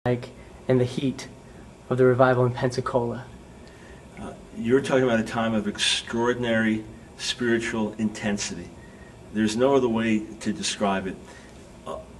like in the heat of the revival in Pensacola? You're talking about a time of extraordinary spiritual intensity. There's no other way to describe it.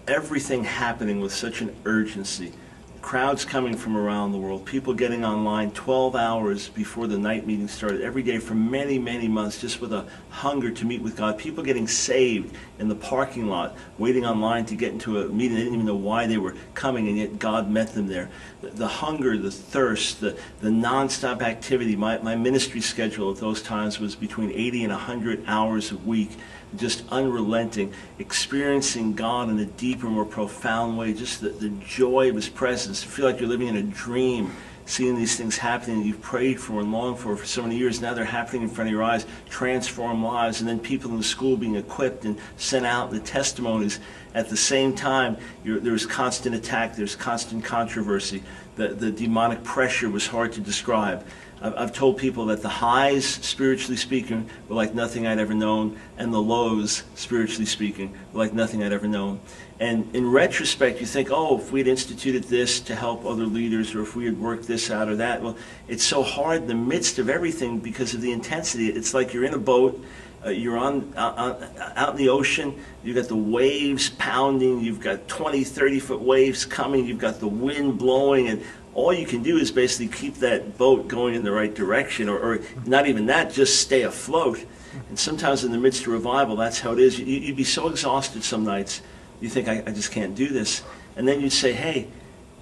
Everything happening with such an urgency. Crowds coming from around the world, people getting online 12 hours before the night meeting started every day for many, many months, just with a hunger to meet with God. People getting saved in the parking lot, waiting online to get into a meeting. They didn't even know why they were coming, and yet God met them there. The hunger, the thirst, the nonstop activity. My ministry schedule at those times was between 80 and 100 hours a week. Just unrelenting, experiencing God in a deeper, more profound way, just the joy of His presence. You feel like you're living in a dream, seeing these things happening that you've prayed for and longed for so many years. Now they're happening in front of your eyes, transform lives, and then people in the school being equipped and sent out, and the testimonies. At the same time, there's constant attack, there's constant controversy. The demonic pressure was hard to describe. I've told people that the highs, spiritually speaking, were like nothing I'd ever known, and the lows, spiritually speaking, were like nothing I'd ever known. And in retrospect, you think, oh, if we'd instituted this to help other leaders, or if we had worked this out or that, well, it's so hard in the midst of everything because of the intensity. It's like you're in a boat, you're out in the ocean, you've got the waves pounding, you've got 20, 30-foot waves coming, you've got the wind blowing, and all you can do is basically keep that boat going in the right direction, or not even that, just stay afloat. And sometimes in the midst of revival, that's how it is. You'd be so exhausted some nights, you think, I just can't do this. And then you'd say, hey,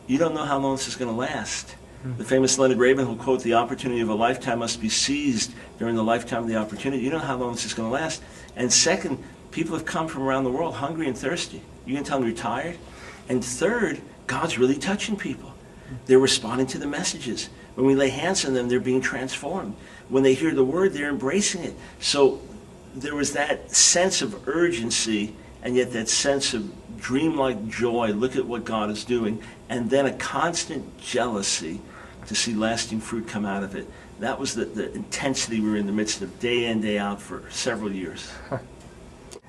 you don't know how long this is going to last. The famous Leonard Ravenhill quote, the opportunity of a lifetime must be seized during the lifetime of the opportunity. You don't know how long this is going to last. And second, people have come from around the world hungry and thirsty. You can tell them you're tired. And third, God's really touching people. They're responding to the messages. When we lay hands on them, they're being transformed. When they hear the word, they're embracing it. So there was that sense of urgency, and yet that sense of dreamlike joy, look at what God is doing, and then a constant jealousy to see lasting fruit come out of it. That was the intensity we were in the midst of day in, day out for several years.